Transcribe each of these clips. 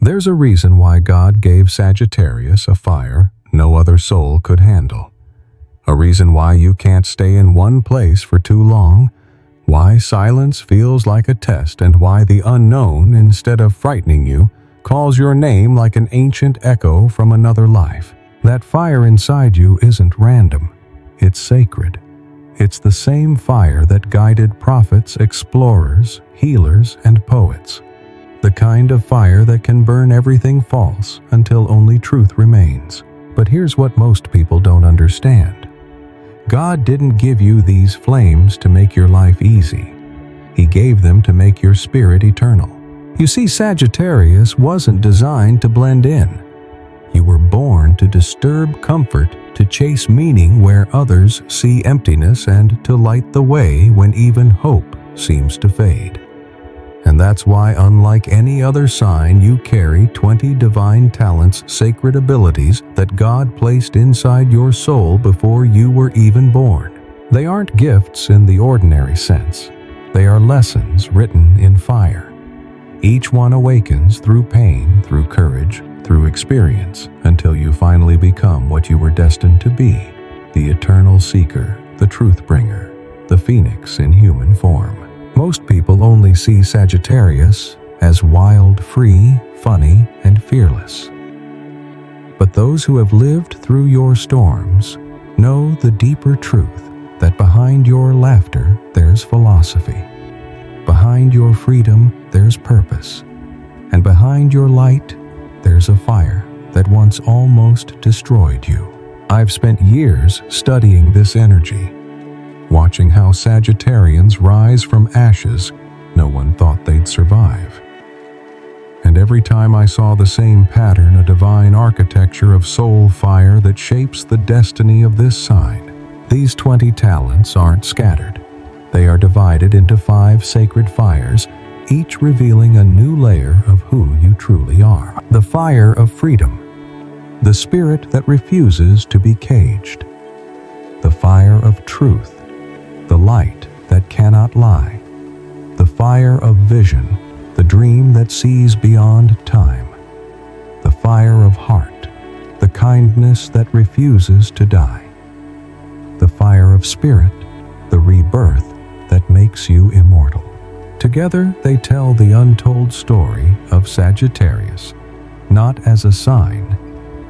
There's a reason why God gave Sagittarius a fire no other soul could handle. A reason why you can't stay in one place for too long, why silence feels like a test, and why the unknown, instead of frightening you, calls your name like an ancient echo from another life. That fire inside you isn't random. It's sacred. It's the same fire that guided prophets, explorers, healers, and poets. The kind of fire that can burn everything false until only truth remains. But here's what most people don't understand. God didn't give you these flames to make your life easy. He gave them to make your spirit eternal. You see, Sagittarius wasn't designed to blend in. You were born to disturb comfort, to chase meaning where others see emptiness, and to light the way when even hope seems to fade. And that's why, unlike any other sign, you carry 20 divine talents, sacred abilities that God placed inside your soul before you were even born. They aren't gifts in the ordinary sense. They are lessons written in fire. Each one awakens through pain, through courage, through experience, until you finally become what you were destined to be, the eternal seeker, the truth bringer, the phoenix in human form. Most people only see Sagittarius as wild, free, funny, and fearless. But those who have lived through your storms know the deeper truth that behind your laughter there's philosophy. Behind your freedom there's purpose. And behind your light there's a fire that once almost destroyed you. I've spent years studying this energy, watching how Sagittarians rise from ashes no one thought they'd survive. And every time I saw the same pattern, a divine architecture of soul fire that shapes the destiny of this sign. These 20 talents aren't scattered. They are divided into 5 sacred fires, each revealing a new layer of who you truly are. The fire of freedom, the spirit that refuses to be caged. The fire of truth, the light that cannot lie. The fire of vision, the dream that sees beyond time. The fire of heart, the kindness that refuses to die. The fire of spirit, the rebirth that makes you immortal. Together they tell the untold story of Sagittarius, not as a sign,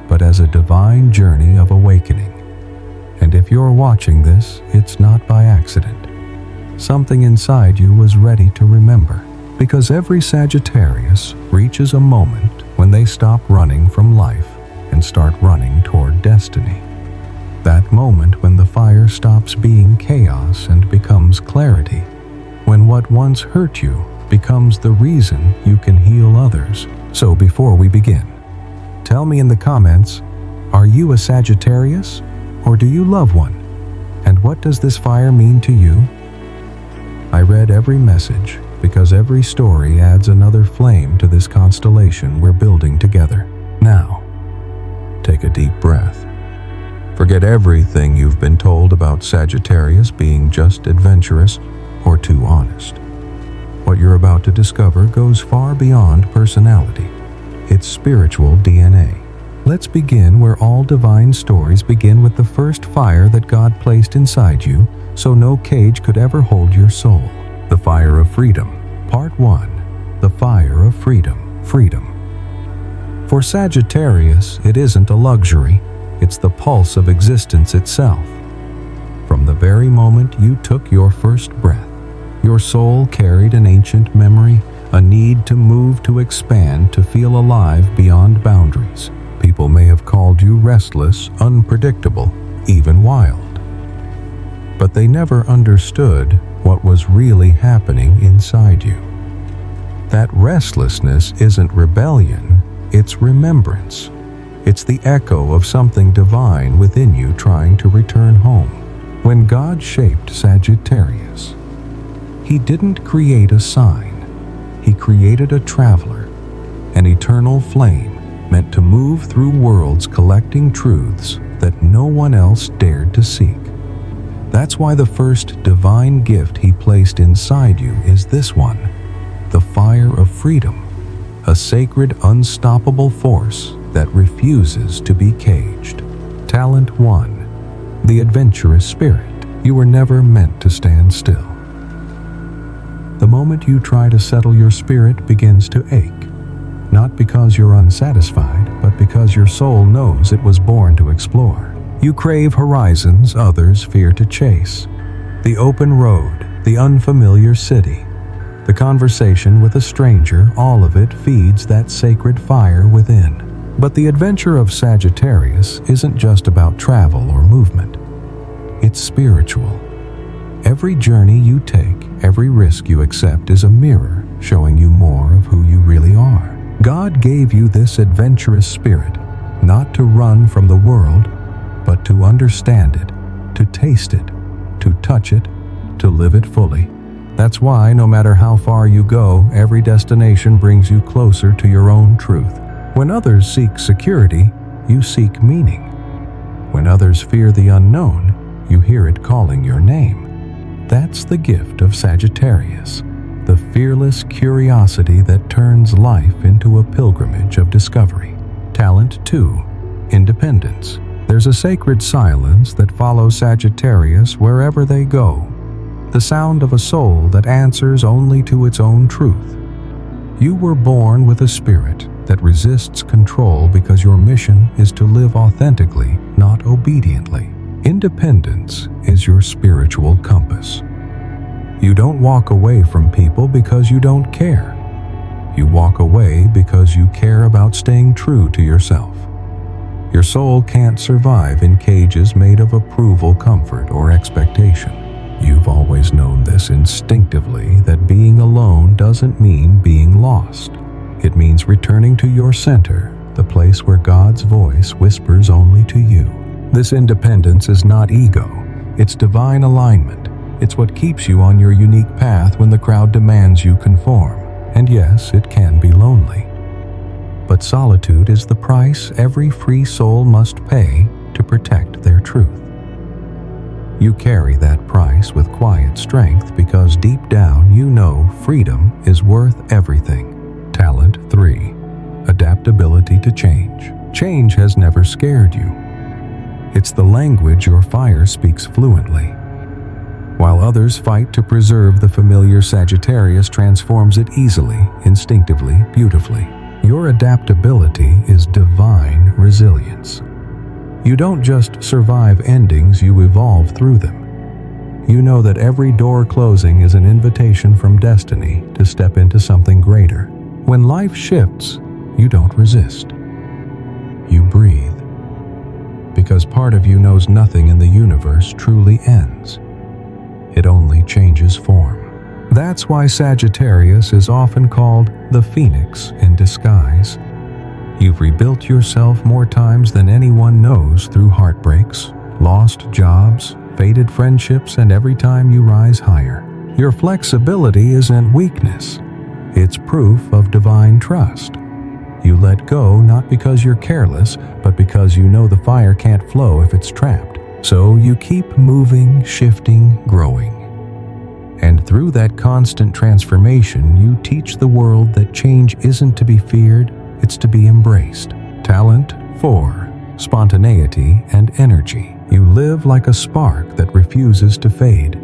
but as a divine journey of awakening. And if you're watching this, it's not by accident. Something inside you was ready to remember, because every Sagittarius reaches a moment when they stop running from life and start running toward destiny. That moment when the fire stops being chaos and becomes clarity, when what once hurt you becomes the reason you can heal others. So before we begin, tell me in the comments, are you a Sagittarius? Or do you love one? And what does this fire mean to you? I read every message because every story adds another flame to this constellation we're building together. Now, take a deep breath. Forget everything you've been told about Sagittarius being just adventurous or too honest. What you're about to discover goes far beyond personality. It's spiritual DNA. Let's begin where all divine stories begin, with the first fire that God placed inside you so no cage could ever hold your soul. The fire of freedom. Part 1. The fire of freedom. Freedom. For Sagittarius, it isn't a luxury. It's the pulse of existence itself. From the very moment you took your first breath, your soul carried an ancient memory, a need to move, to expand, to feel alive beyond boundaries. People may have called you restless, unpredictable, even wild. But they never understood what was really happening inside you. That restlessness isn't rebellion, it's remembrance. It's the echo of something divine within you trying to return home. When God shaped Sagittarius, He didn't create a sign. He created a traveler, an eternal flame meant to move through worlds collecting truths that no one else dared to seek. That's why the first divine gift He placed inside you is this one, the fire of freedom, a sacred, unstoppable force that refuses to be caged. Talent 1. The adventurous spirit. You were never meant to stand still. The moment you try to settle, your spirit begins to ache, not because you're unsatisfied, but because your soul knows it was born to explore. You crave horizons others fear to chase, the open road, the unfamiliar city, the conversation with a stranger, all of it feeds that sacred fire within. But the adventure of Sagittarius isn't just about travel or movement. It's spiritual. Every journey you take, every risk you accept is a mirror showing you more of who you really are. God gave you this adventurous spirit, not to run from the world, but to understand it, to taste it, to touch it, to live it fully. That's why no matter how far you go, every destination brings you closer to your own truth. When others seek security, you seek meaning. When others fear the unknown, you hear it calling your name. That's the gift of Sagittarius, the fearless curiosity that turns life into a pilgrimage of discovery. Talent 2. Independence. There's a sacred silence that follows Sagittarius wherever they go, the sound of a soul that answers only to its own truth. You were born with a spirit that resists control because your mission is to live authentically, not obediently. Independence is your spiritual compass. You don't walk away from people because you don't care. You walk away because you care about staying true to yourself. Your soul can't survive in cages made of approval, comfort, or expectation. You've always known this instinctively, that being alone doesn't mean being lost. It means returning to your center, the place where God's voice whispers only to you. This independence is not ego, it's divine alignment. It's what keeps you on your unique path when the crowd demands you conform. And yes, it can be lonely. But solitude is the price every free soul must pay to protect their truth. You carry that price with quiet strength because deep down you know freedom is worth everything. Talent 3. Adaptability to change. Change has never scared you. It's the language your fire speaks fluently. While others fight to preserve the familiar, Sagittarius transforms it easily, instinctively, beautifully. Your adaptability is divine resilience. You don't just survive endings, you evolve through them. You know that every door closing is an invitation from destiny to step into something greater. When life shifts, you don't resist. You breathe. Because part of you knows nothing in the universe truly ends. It only changes form. That's why Sagittarius is often called the Phoenix in disguise. You've rebuilt yourself more times than anyone knows through heartbreaks, lost jobs, faded friendships, and every time you rise higher. Your flexibility isn't weakness. It's proof of divine trust. You let go not because you're careless, but because you know the fire can't flow if it's trapped. So you keep moving, shifting, growing. And through that constant transformation, you teach the world that change isn't to be feared, it's to be embraced. Talent 4. Spontaneity and energy. You live like a spark that refuses to fade.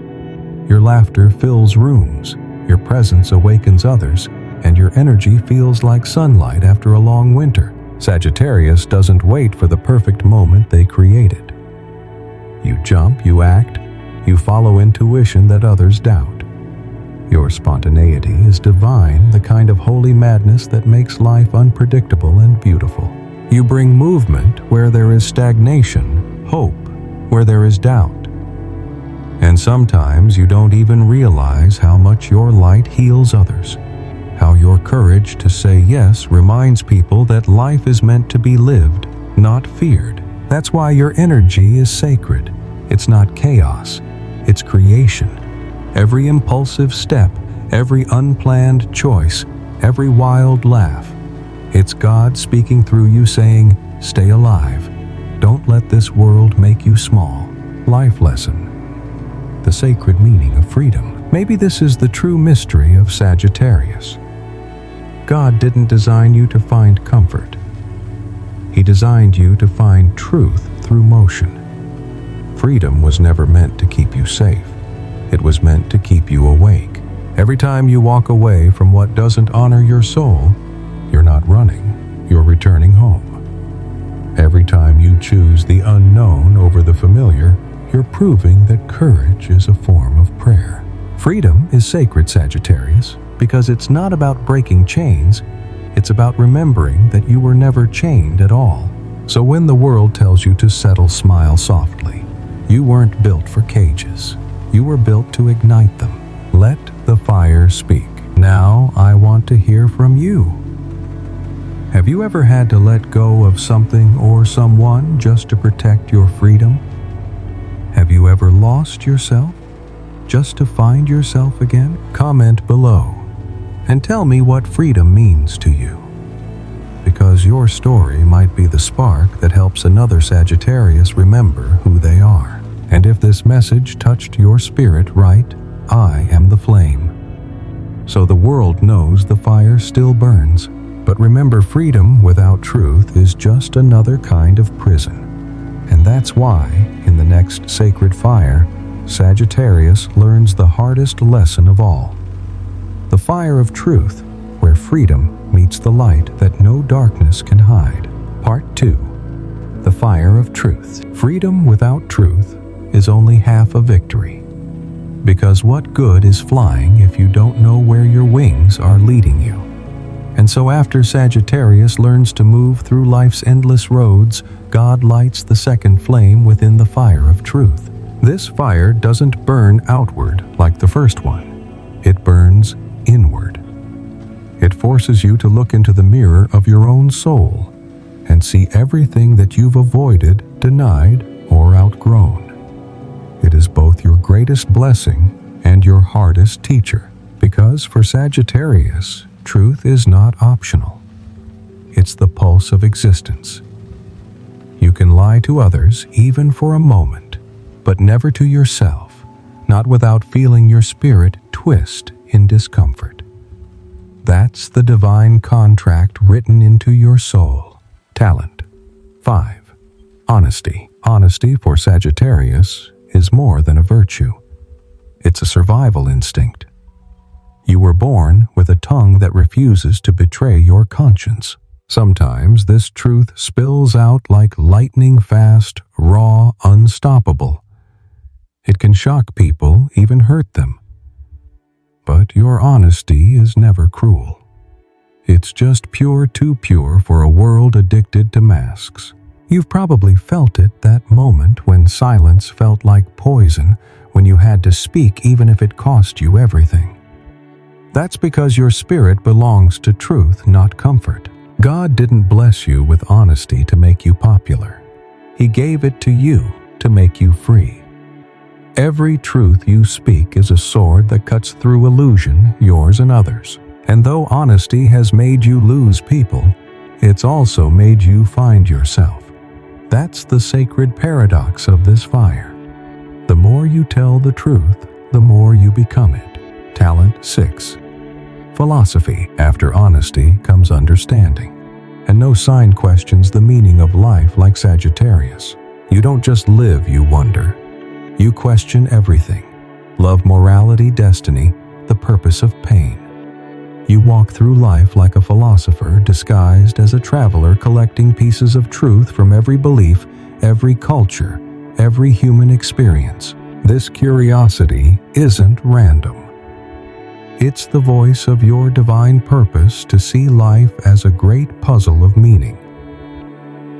Your laughter fills rooms, your presence awakens others, and your energy feels like sunlight after a long winter. Sagittarius doesn't wait for the perfect moment they created. You jump, you act, you follow intuition that others doubt. Your spontaneity is divine, the kind of holy madness that makes life unpredictable and beautiful. You bring movement where there is stagnation, hope where there is doubt. And sometimes you don't even realize how much your light heals others, how your courage to say yes reminds people that life is meant to be lived, not feared. That's why your energy is sacred. It's not chaos, it's creation. Every impulsive step, every unplanned choice, every wild laugh, it's God speaking through you saying, stay alive. Don't let this world make you small. Life lesson. The sacred meaning of freedom. Maybe this is the true mystery of Sagittarius. God didn't design you to find comfort. He designed you to find truth through motion. Freedom was never meant to keep you safe. It was meant to keep you awake. Every time you walk away from what doesn't honor your soul, you're not running, you're returning home. Every time you choose the unknown over the familiar, you're proving that courage is a form of prayer. Freedom is sacred, Sagittarius, because it's not about breaking chains, it's about remembering that you were never chained at all. So when the world tells you to settle, smile softly. You weren't built for cages. You were built to ignite them. Let the fire speak. Now I want to hear from you. Have you ever had to let go of something or someone just to protect your freedom? Have you ever lost yourself just to find yourself again? Comment below and tell me what freedom means to you, because your story might be the spark that helps another Sagittarius remember who they are. And if this message touched your spirit right, I am the flame. So the world knows the fire still burns. But remember, freedom without truth is just another kind of prison. And that's why, in the next sacred fire, Sagittarius learns the hardest lesson of all. The fire of truth, where freedom meets the light that no darkness can hide. Part 2. The fire of truth. Freedom without truth is only half a victory. Because what good is flying if you don't know where your wings are leading you? And so after Sagittarius learns to move through life's endless roads, God lights the second flame within the fire of truth. This fire doesn't burn outward like the first one. It burns inward. It forces you to look into the mirror of your own soul and see everything that you've avoided, denied, or outgrown. It is both your greatest blessing and your hardest teacher, because for Sagittarius, truth is not optional. It's the pulse of existence. You can lie to others even for a moment, but never to yourself, not without feeling your spirit twist in discomfort. That's the divine contract written into your soul. Talent. 5. Honesty. Honesty for Sagittarius is more than a virtue. It's a survival instinct. You were born with a tongue that refuses to betray your conscience. Sometimes this truth spills out like lightning fast, raw, unstoppable. It can shock people, even hurt them. But your honesty is never cruel. It's just pure, too pure for a world addicted to masks. You've probably felt it, that moment when silence felt like poison, when you had to speak even if it cost you everything. That's because your spirit belongs to truth, not comfort. God didn't bless you with honesty to make you popular. He gave it to you to make you free. Every truth you speak is a sword that cuts through illusion, yours and others. And though honesty has made you lose people, it's also made you find yourself. That's the sacred paradox of this fire. The more you tell the truth, the more you become it. Talent. 6. Philosophy. After honesty comes understanding. And no sign questions the meaning of life like Sagittarius. You don't just live, you wonder. You question everything. Love, morality, destiny, the purpose of pain. You walk through life like a philosopher disguised as a traveler, collecting pieces of truth from every belief, every culture, every human experience. This curiosity isn't random. It's the voice of your divine purpose to see life as a great puzzle of meaning.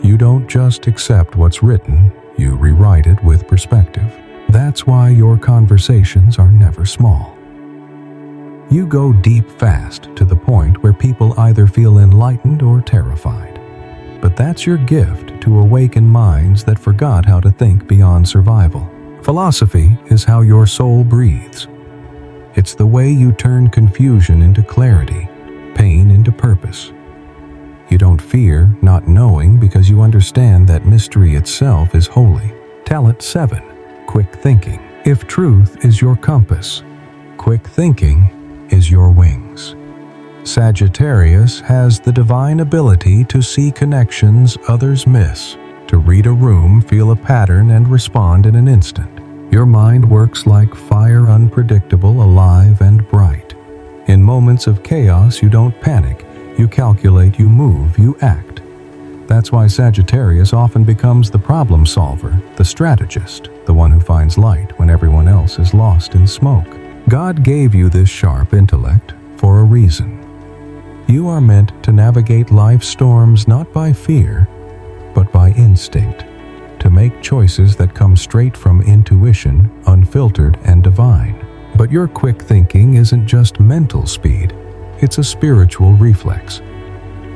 You don't just accept what's written, you rewrite it with perspective. That's why your conversations are never small. You go deep fast to the point where people either feel enlightened or terrified. But that's your gift to awaken minds that forgot how to think beyond survival. Philosophy is how your soul breathes. It's the way you turn confusion into clarity, pain into purpose. You don't fear not knowing because you understand that mystery itself is holy. Talent. 7. Quick thinking. If truth is your compass, quick thinking is your wings. Sagittarius has the divine ability to see connections others miss, to read a room, feel a pattern, and respond in an instant. Your mind works like fire, unpredictable, alive, and bright. In moments of chaos, you don't panic. You calculate, you move, you act. That's why Sagittarius often becomes the problem solver, the strategist, the one who finds light when everyone else is lost in smoke. God gave you this sharp intellect for a reason. You are meant to navigate life's storms not by fear, but by instinct, to make choices that come straight from intuition, unfiltered and divine. But your quick thinking isn't just mental speed, it's a spiritual reflex.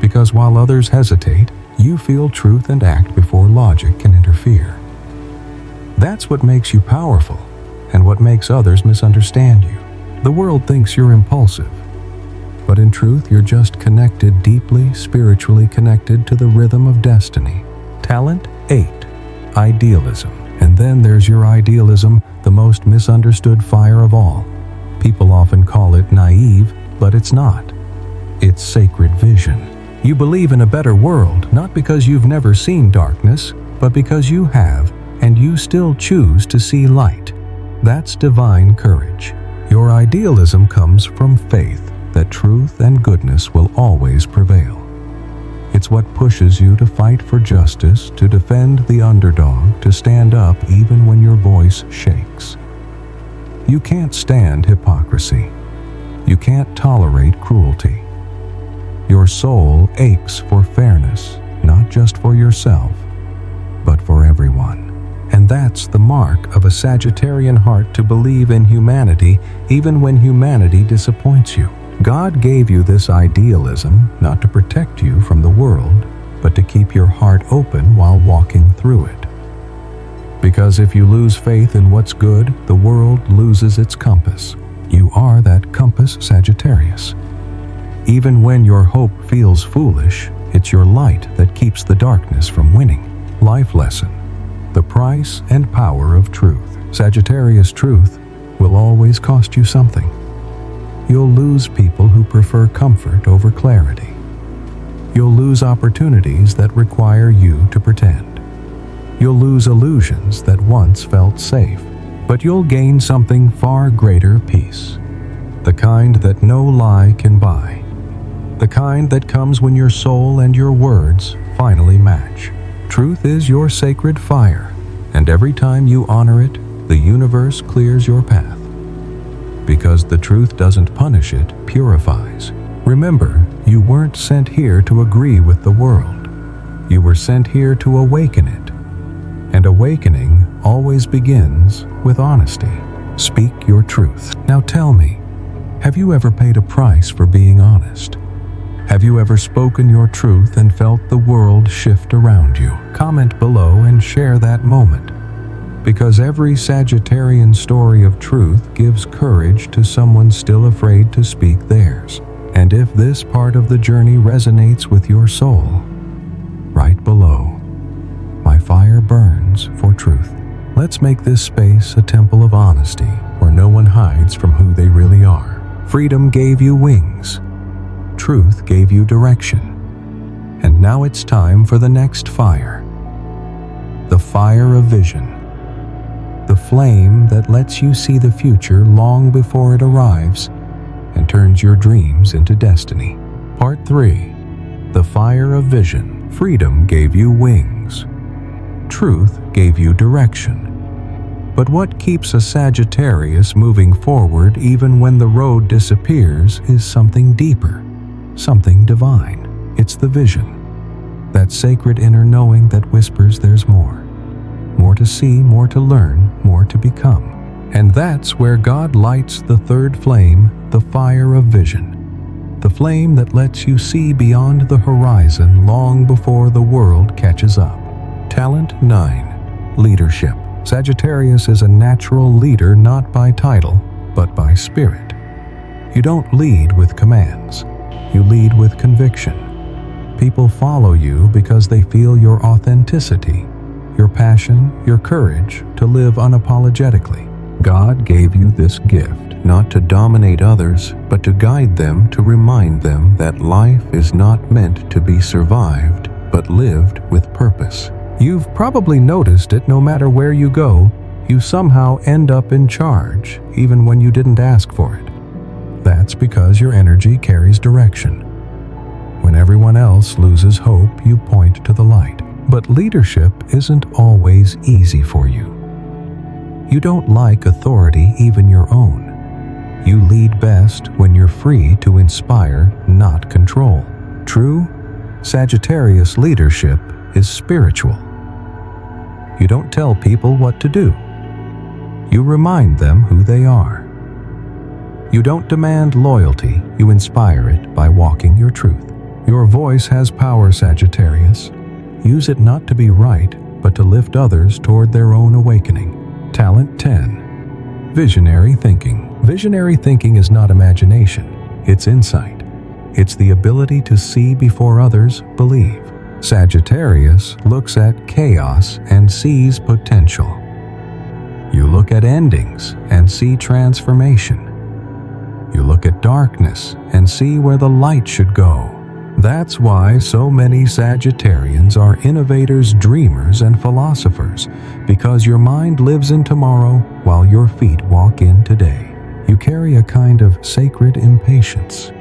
Because while others hesitate, you feel truth and act before logic can interfere. That's what makes you powerful, and what makes others misunderstand you. The world thinks you're impulsive, but in truth you're just connected, deeply spiritually connected to the rhythm of destiny. Talent 8. Idealism. And then there's your idealism, the most misunderstood fire of all. People often call it naive, but it's not. It's sacred vision. You believe in a better world, not because you've never seen darkness, but because you have, and you still choose to see light. That's divine courage. Your idealism comes from faith that truth and goodness will always prevail. It's what pushes you to fight for justice, to defend the underdog, to stand up even when your voice shakes. You can't stand hypocrisy. You can't tolerate cruelty. Your soul aches for fairness, not just for yourself, but for everyone. And that's the mark of a Sagittarian heart, to believe in humanity even when humanity disappoints you. God gave you this idealism not to protect you from the world, but to keep your heart open while walking through it. Because if you lose faith in what's good, the world loses its compass. You are that compass, Sagittarius. Even when your hope feels foolish, it's your light that keeps the darkness from winning. Life lesson: the price and power of truth. Sagittarius truth will always cost you something. You'll lose people who prefer comfort over clarity. You'll lose opportunities that require you to pretend. You'll lose illusions that once felt safe. But you'll gain something far greater: peace. The kind that no lie can buy. The kind that comes when your soul and your words finally match. Truth is your sacred fire, and every time you honor it, the universe clears your path. Because the truth doesn't punish, it purifies. Remember, you weren't sent here to agree with the world. You were sent here to awaken it. And awakening always begins with honesty. Speak your truth. Now tell me, have you ever paid a price for being honest? Have you ever spoken your truth and felt the world shift around you? Comment below and share that moment. Because every Sagittarian story of truth gives courage to someone still afraid to speak theirs. And if this part of the journey resonates with your soul, write below, "My fire burns for truth." Let's make this space a temple of honesty, where no one hides from who they really are. Freedom gave you wings. Truth gave you direction. And now it's time for the next fire. The fire of vision. The flame that lets you see the future long before it arrives and turns your dreams into destiny. Part 3. The fire of vision. Freedom gave you wings. Truth gave you direction. But what keeps a Sagittarius moving forward even when the road disappears is something deeper, something divine. It's the vision, that sacred inner knowing that whispers there's more. More to see, more to learn, more to become. And that's where God lights the third flame, the fire of vision. The flame that lets you see beyond the horizon long before the world catches up. Talent 9. Leadership. Sagittarius is a natural leader, not by title, but by spirit. You don't lead with commands. You lead with conviction. People follow you because they feel your authenticity, your passion, your courage to live unapologetically. God gave you this gift not to dominate others, but to guide them, to remind them that life is not meant to be survived, but lived with purpose. You've probably noticed it. No matter where you go, you somehow end up in charge, even when you didn't ask for it. That's because your energy carries direction. When everyone else loses hope, you point to the light. But leadership isn't always easy for you. You don't like authority, even your own. You lead best when you're free to inspire, not control. True Sagittarius leadership is spiritual. You don't tell people what to do. You remind them who they are. You don't demand loyalty, you inspire it by walking your truth. Your voice has power, Sagittarius. Use it not to be right, but to lift others toward their own awakening. Talent 10. Visionary thinking. Visionary thinking is not imagination, it's insight. It's the ability to see before others believe. Sagittarius looks at chaos and sees potential. You look at endings and see transformation. You look at darkness and see where the light should go. That's why so many Sagittarians are innovators, dreamers, and philosophers, because your mind lives in tomorrow while your feet walk in today. You carry a kind of sacred impatience.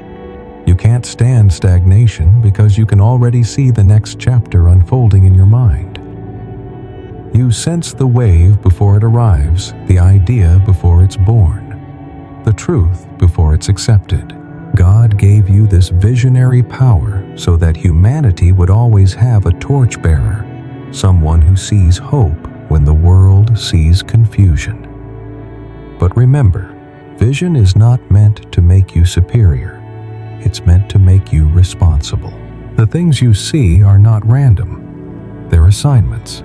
You can't stand stagnation because you can already see the next chapter unfolding in your mind. You sense the wave before it arrives, the idea before it's born, the truth before it's accepted. God gave you this visionary power so that humanity would always have a torchbearer, someone who sees hope when the world sees confusion. But remember, vision is not meant to make you superior. It's meant to make you responsible. The things you see are not random. They're assignments.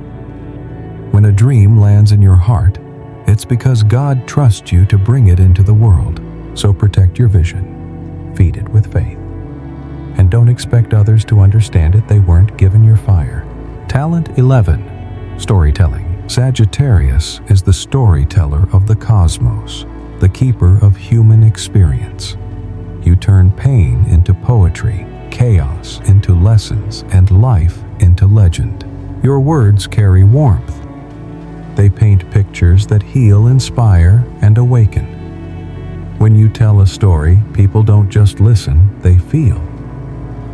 When a dream lands in your heart, it's because God trusts you to bring it into the world. So protect your vision. Feed it with faith. And don't expect others to understand it. They weren't given your fire. Talent 11. Storytelling. Sagittarius is the storyteller of the cosmos, the keeper of human experience. You turn pain into poetry, chaos into lessons, and life into legend. Your words carry warmth. They paint pictures that heal, inspire, and awaken. When you tell a story, people don't just listen, they feel.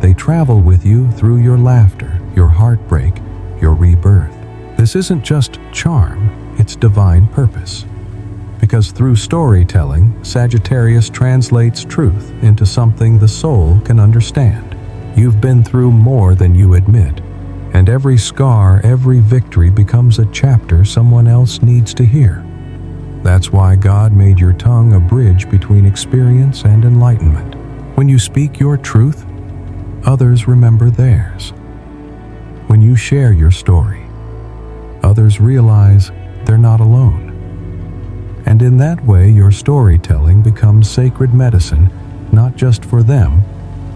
They travel with you through your laughter, your heartbreak, your rebirth. This isn't just charm, it's divine purpose. Because through storytelling, Sagittarius translates truth into something the soul can understand. You've been through more than you admit, and every scar, every victory becomes a chapter someone else needs to hear. That's why God made your tongue a bridge between experience and enlightenment. When you speak your truth, others remember theirs. When you share your story, others realize they're not alone. And in that way, your storytelling becomes sacred medicine, not just for them,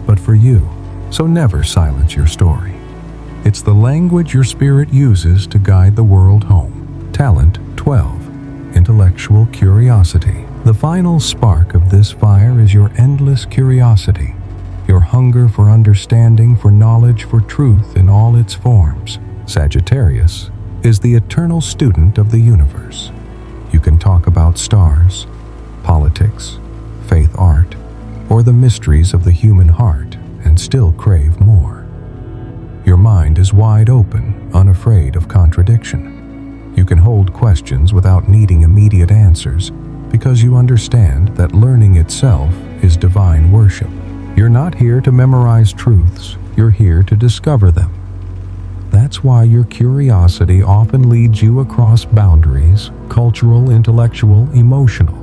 but for you. So never silence your story. It's the language your spirit uses to guide the world home. Talent 12. Intellectual curiosity. The final spark of this fire is your endless curiosity, your hunger for understanding, for knowledge, for truth in all its forms. Sagittarius is the eternal student of the universe. You can talk about stars, politics, faith, art, or the mysteries of the human heart and still crave more. Your mind is wide open, unafraid of contradiction. You can hold questions without needing immediate answers because you understand that learning itself is divine worship. You're not here to memorize truths, you're here to discover them. That's why your curiosity often leads you across boundaries, cultural, intellectual, emotional.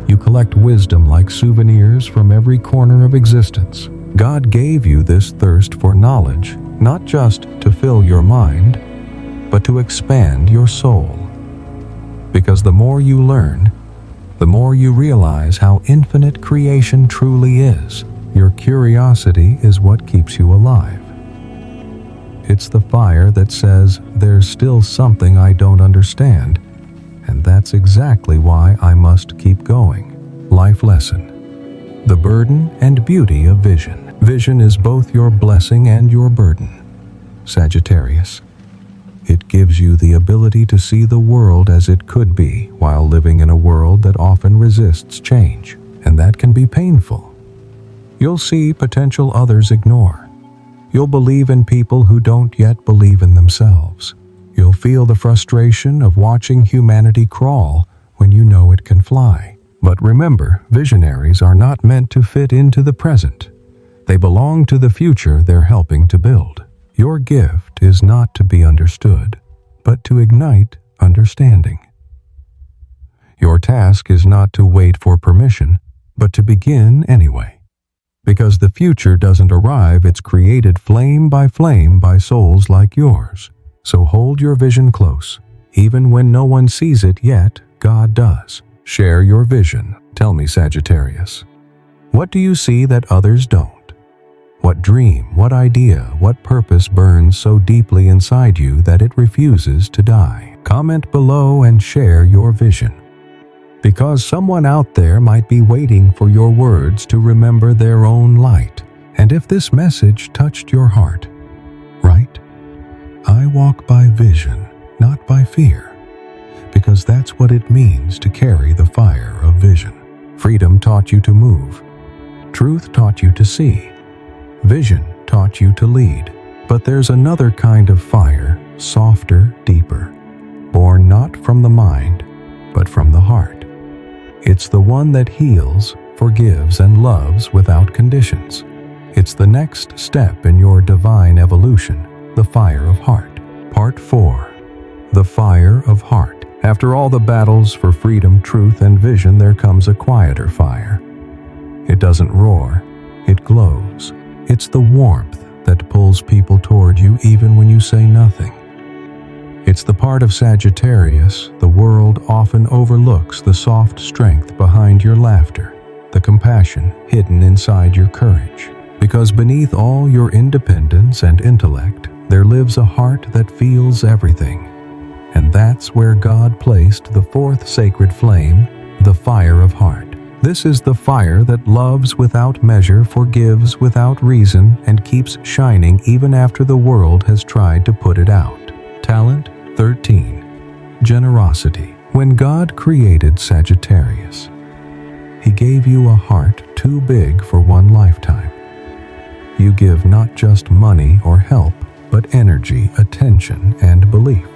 You collect wisdom like souvenirs from every corner of existence. God gave you this thirst for knowledge, not just to fill your mind, but to expand your soul. Because the more you learn, the more you realize how infinite creation truly is. Your curiosity is what keeps you alive. It's the fire that says, there's still something I don't understand, And that's exactly why I must keep going. Life lesson. The burden and beauty of vision. Vision is both your blessing and your burden. Sagittarius. It gives you the ability to see the world as it could be while living in a world that often resists change, and that can be painful. You'll see potential others ignore. You'll believe in people who don't yet believe in themselves. You'll feel the frustration of watching humanity crawl when you know it can fly. But remember, visionaries are not meant to fit into the present. They belong to the future they're helping to build. Your gift is not to be understood, but to ignite understanding. Your task is not to wait for permission, but to begin anyway. Because the future doesn't arrive, it's created flame by souls like yours. So hold your vision close. Even when no one sees it yet, God does. Share your vision. Tell me, Sagittarius. What do you see that others don't? What dream, what idea, what purpose burns so deeply inside you that it refuses to die? Comment below and share your vision. Because someone out there might be waiting for your words to remember their own light. And if this message touched your heart, right? I walk by vision, not by fear, because that's what it means to carry the fire of vision. Freedom taught you to move. Truth taught you to see. Vision taught you to lead. But there's another kind of fire, softer, deeper, born not from the mind, but from the heart. It's the one that heals, forgives, and loves without conditions. It's the next step in your divine evolution. The fire of heart. Part 4. The fire of heart. After all the battles for freedom, truth, and vision, there comes a quieter fire. It doesn't roar, it glows. It's the warmth that pulls people toward you even when you say nothing. It's the part of Sagittarius the world often overlooks, the soft strength behind your laughter, the compassion hidden inside your courage. Because beneath all your independence and intellect, there lives a heart that feels everything. And that's where God placed the fourth sacred flame, the fire of heart. This is the fire that loves without measure, forgives without reason, and keeps shining even after the world has tried to put it out. Talent 13. Generosity. When God created Sagittarius, He gave you a heart too big for one lifetime. You give not just money or help, but energy, attention, and belief.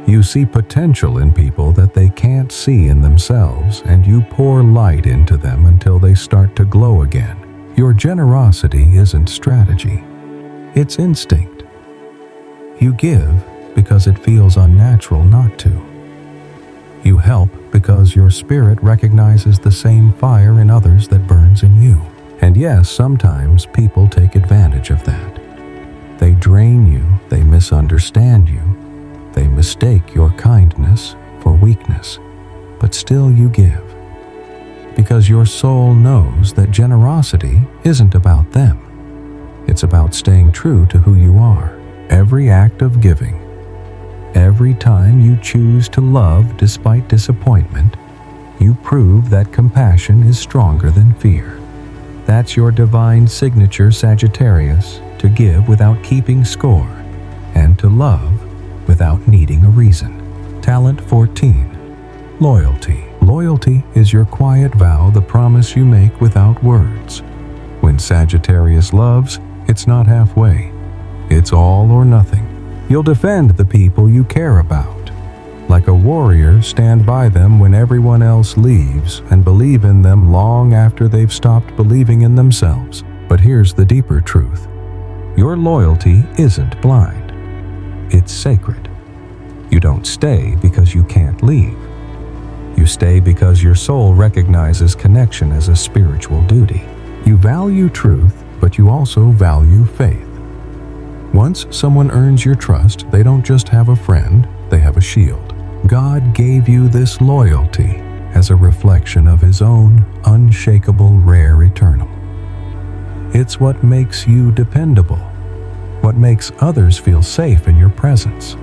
You see potential in people that they can't see in themselves, and you pour light into them until they start to glow again. Your generosity isn't strategy. It's instinct. You give because it feels unnatural not to. You help because your spirit recognizes the same fire in others that burns in you. And yes, sometimes people take advantage of that. They drain you, they misunderstand you, they mistake your kindness for weakness, but still you give. Because your soul knows that generosity isn't about them. It's about staying true to who you are. Every act of giving, every time you choose to love despite disappointment, you prove that compassion is stronger than fear. That's your divine signature, Sagittarius, to give without keeping score, and to love without needing a reason. Talent 14. Loyalty. Loyalty is your quiet vow, the promise you make without words. When Sagittarius loves, it's not halfway. It's all or nothing. You'll defend the people you care about. Like a warrior, stand by them when everyone else leaves and believe in them long after they've stopped believing in themselves. But here's the deeper truth. Your loyalty isn't blind. It's sacred. You don't stay because you can't leave. You stay because your soul recognizes connection as a spiritual duty. You value truth, but you also value faith. Once someone earns your trust, they don't just have a friend, they have a shield. God gave you this loyalty as a reflection of His own unshakable, rare, eternal. It's what makes you dependable, what makes others feel safe in your presence.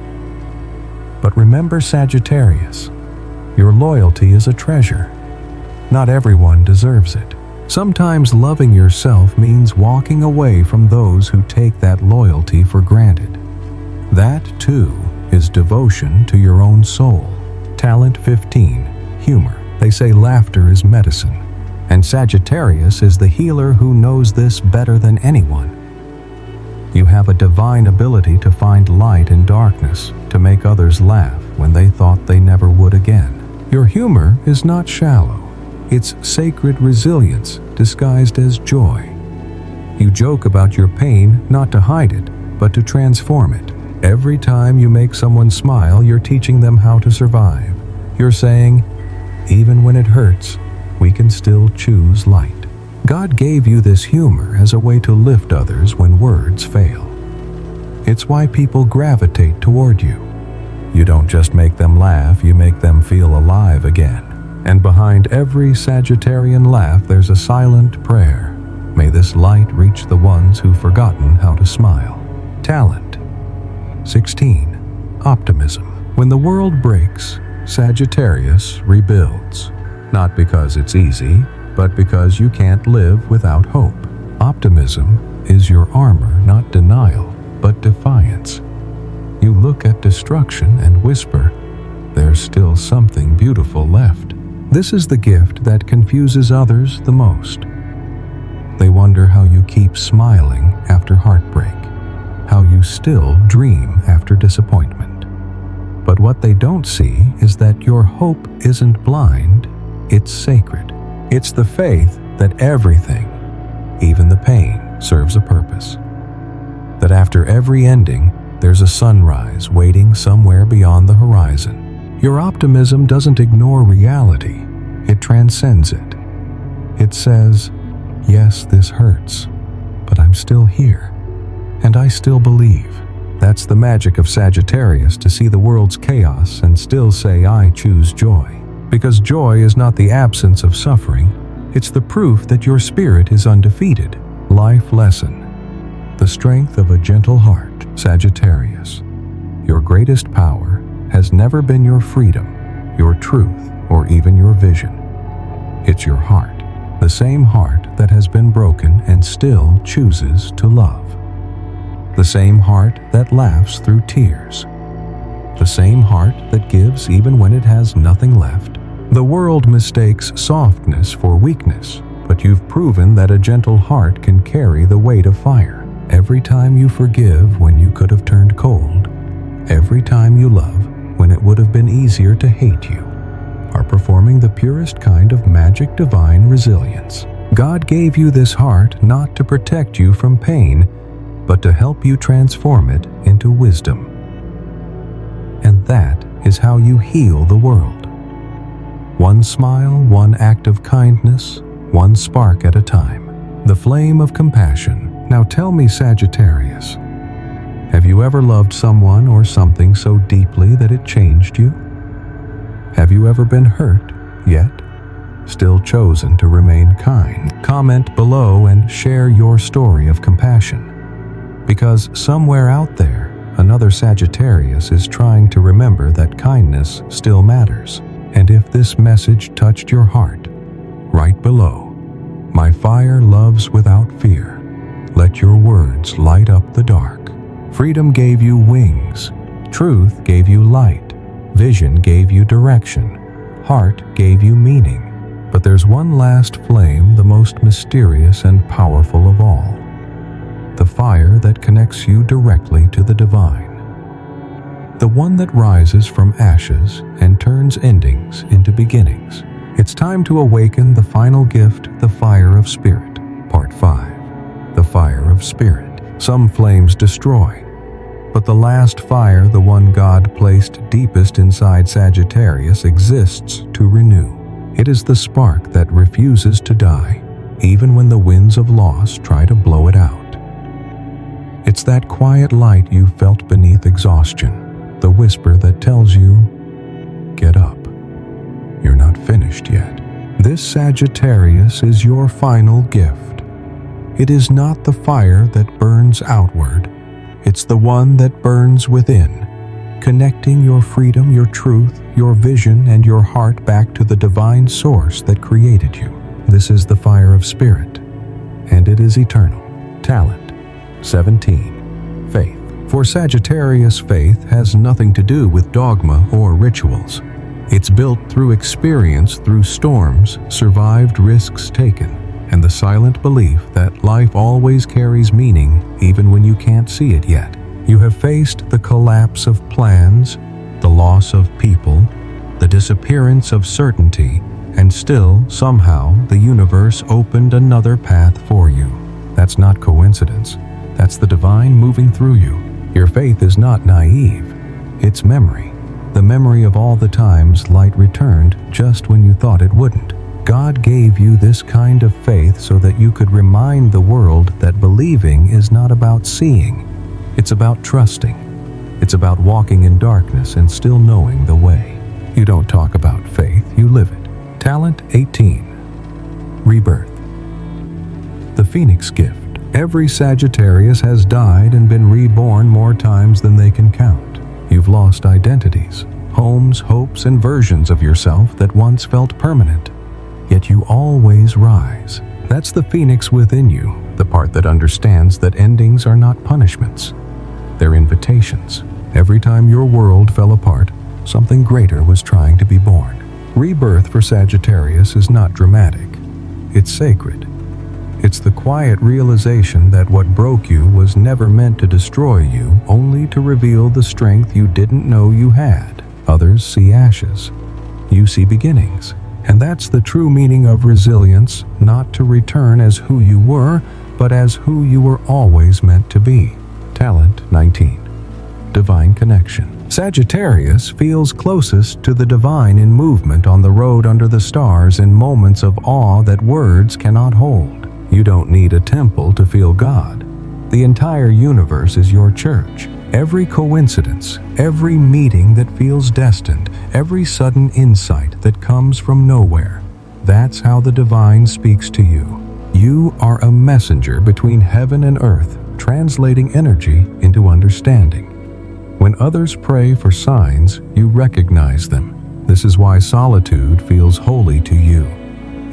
But remember, Sagittarius, Your loyalty is a treasure. Not everyone deserves it. Sometimes loving yourself means walking away from those who take that loyalty for granted. That, too, is devotion to your own soul. Talent 15. Humor. They say laughter is medicine, and Sagittarius is the healer who knows this better than anyone. You have a divine ability to find light in darkness, to make others laugh when they thought they never would again. Your humor is not shallow. It's sacred resilience disguised as joy. You joke about your pain not to hide it, but to transform it. Every time you make someone smile, you're teaching them how to survive. You're saying, even when it hurts, we can still choose light. God gave you this humor as a way to lift others when words fail. It's why people gravitate toward you. You don't just make them laugh, you make them feel alive again. And behind every Sagittarian laugh, there's a silent prayer. May this light reach the ones who've forgotten how to smile. Talent 16. Optimism. When the world breaks, Sagittarius rebuilds. Not because it's easy, but because you can't live without hope. Optimism is your armor, not denial, but defiance. You look at destruction and whisper, there's still something beautiful left. This is the gift that confuses others the most. They wonder how you keep smiling after heartbreak, how you still dream after disappointment. But what they don't see is that your hope isn't blind, it's sacred. It's the faith that everything, even the pain, serves a purpose. That after every ending, there's a sunrise waiting somewhere beyond the horizon. Your optimism doesn't ignore reality, it transcends it. It says, yes, this hurts, but I'm still here, and I still believe. That's the magic of Sagittarius, to see the world's chaos and still say, I choose joy. Because joy is not the absence of suffering, it's the proof that your spirit is undefeated. Life lesson. The strength of a gentle heart, Sagittarius. Your greatest power has never been your freedom, your truth, or even your vision. It's your heart, the same heart that has been broken and still chooses to love. The same heart that laughs through tears. The same heart that gives even when it has nothing left. The world mistakes softness for weakness, but you've proven that a gentle heart can carry the weight of fire. Every time you forgive when you could have turned cold, every time you love when it would have been easier to hate you, are performing the purest kind of magic divine resilience. God gave you this heart not to protect you from pain, but to help you transform it into wisdom. And that is how you heal the world. One smile, one act of kindness, one spark at a time. The flame of compassion. Now tell me, Sagittarius, have you ever loved someone or something so deeply that it changed you? Have you ever been hurt, yet still chosen to remain kind? Comment below and share your story of compassion. Because somewhere out there, another Sagittarius is trying to remember that kindness still matters. And if this message touched your heart, write below, my fire loves without fear. Let your words light up the dark. Freedom gave you wings. Truth gave you light. Vision gave you direction. Heart gave you meaning. But there's one last flame, the most mysterious and powerful of all. The fire that connects you directly to the divine. The one that rises from ashes and turns endings into beginnings. It's time to awaken the final gift, the fire of spirit. Part 5. The fire of spirit. Some flames destroy, but the last fire, the one God placed deepest inside Sagittarius, exists to renew. It is the spark that refuses to die, even when the winds of loss try to blow it out. It's that quiet light you felt beneath exhaustion. The whisper that tells you, get up, you're not finished yet. This Sagittarius is your final gift. It is not the fire that burns outward, it's the one that burns within, connecting your freedom, your truth, your vision, and your heart back to the divine source that created you. This is the fire of spirit, and it is eternal. Talent 17. Faith. For Sagittarius, faith has nothing to do with dogma or rituals. It's built through experience, through storms, survived risks taken, and the silent belief that life always carries meaning even when you can't see it yet. You have faced the collapse of plans, the loss of people, the disappearance of certainty, and still, somehow, the universe opened another path for you. That's not coincidence. That's the divine moving through you. Your faith is not naive. It's memory. The memory of all the times light returned just when you thought it wouldn't. God gave you this kind of faith so that you could remind the world that believing is not about seeing. It's about trusting. It's about walking in darkness and still knowing the way. You don't talk about faith, you live it. Talent 18. Rebirth. The Phoenix Gift. Every Sagittarius has died and been reborn more times than they can count. You've lost identities, homes, hopes, and versions of yourself that once felt permanent. Yet you always rise. That's the phoenix within you, the part that understands that endings are not punishments. They're invitations. Every time your world fell apart, something greater was trying to be born. Rebirth for Sagittarius is not dramatic. It's sacred. It's the quiet realization that what broke you was never meant to destroy you, only to reveal the strength you didn't know you had. Others see ashes. You see beginnings. And that's the true meaning of resilience, not to return as who you were, but as who you were always meant to be. Talent 19. Divine connection. Sagittarius feels closest to the divine in movement on the road under the stars, in moments of awe that words cannot hold. You don't need a temple to feel God. The entire universe is your church. Every coincidence, every meeting that feels destined, every sudden insight that comes from nowhere. That's how the divine speaks to you. You are a messenger between heaven and earth, translating energy into understanding. When others pray for signs, you recognize them. This is why solitude feels holy to you.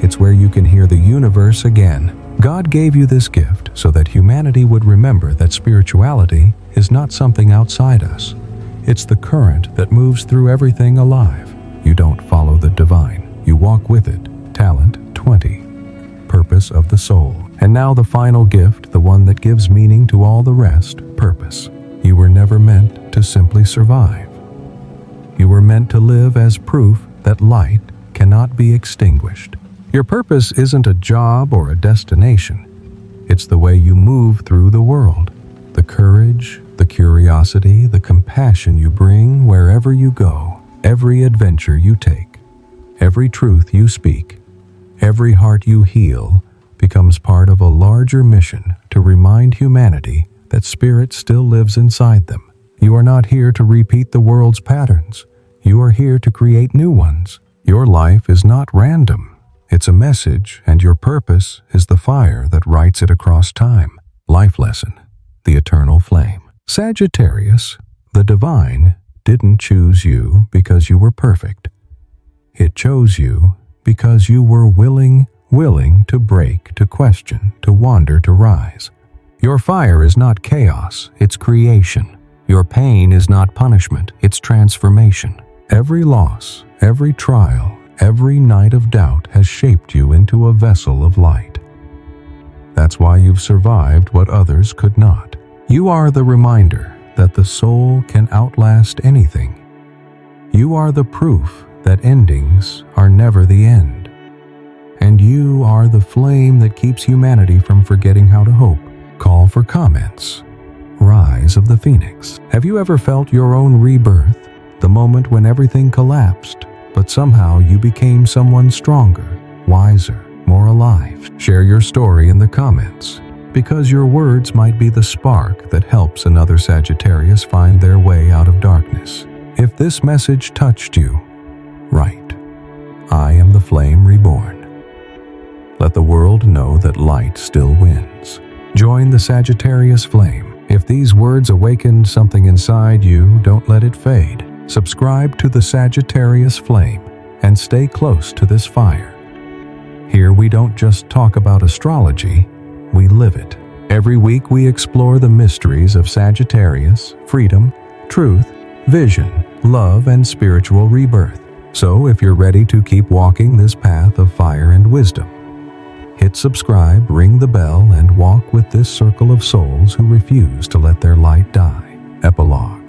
It's where you can hear the universe again. God gave you this gift so that humanity would remember that spirituality is not something outside us. It's the current that moves through everything alive. You don't follow the divine, you walk with it. Talent 20. Purpose of the soul. And now the final gift, the one that gives meaning to all the rest, purpose. You were never meant to simply survive. You were meant to live as proof that light cannot be extinguished. Your purpose isn't a job or a destination. It's the way you move through the world. The courage, the curiosity, the compassion you bring wherever you go. Every adventure you take. Every truth you speak. Every heart you heal becomes part of a larger mission to remind humanity that spirit still lives inside them. You are not here to repeat the world's patterns. You are here to create new ones. Your life is not random. It's a message, and your purpose is the fire that writes it across time. Life lesson, the eternal flame. Sagittarius, the divine, didn't choose you because you were perfect. It chose you because you were willing to break, to question, to wander, to rise. Your fire is not chaos, it's creation. Your pain is not punishment, it's transformation. Every loss, every trial, every night of doubt has shaped you into a vessel of light. That's why you've survived what others could not. You are the reminder that the soul can outlast anything. You are the proof that endings are never the end. And you are the flame that keeps humanity from forgetting how to hope. Call for comments. Rise of the Phoenix. Have you ever felt your own rebirth? The moment when everything collapsed, but somehow you became someone stronger, wiser, more alive. Share your story in the comments, because your words might be the spark that helps another Sagittarius find their way out of darkness. If this message touched you, write, "I am the flame reborn." Let the world know that light still wins. Join the Sagittarius Flame. If these words awakened something inside you, don't let it fade. Subscribe to the Sagittarius Flame and stay close to this fire. Here we don't just talk about astrology, we live it. Every week we explore the mysteries of Sagittarius, freedom, truth, vision, love, and spiritual rebirth. So if you're ready to keep walking this path of fire and wisdom, hit subscribe, ring the bell, and walk with this circle of souls who refuse to let their light die. Epilogue.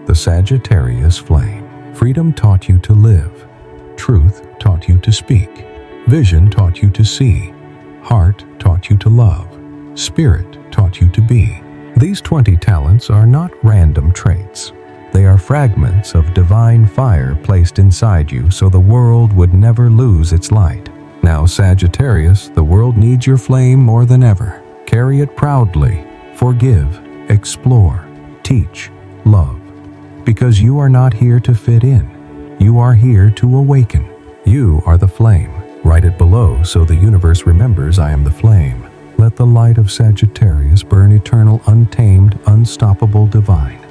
The Sagittarius Flame. Freedom taught you to live. Truth taught you to speak. Vision taught you to see. Heart taught you to love. Spirit taught you to be. These 20 talents are not random traits. They are fragments of divine fire placed inside you so the world would never lose its light. Now, Sagittarius, the world needs your flame more than ever. Carry it proudly. Forgive, explore, teach, love. Because you are not here to fit in. You are here to awaken. You are the flame. Write it below so the universe remembers I am the flame. Let the light of Sagittarius burn eternal, untamed, unstoppable, divine.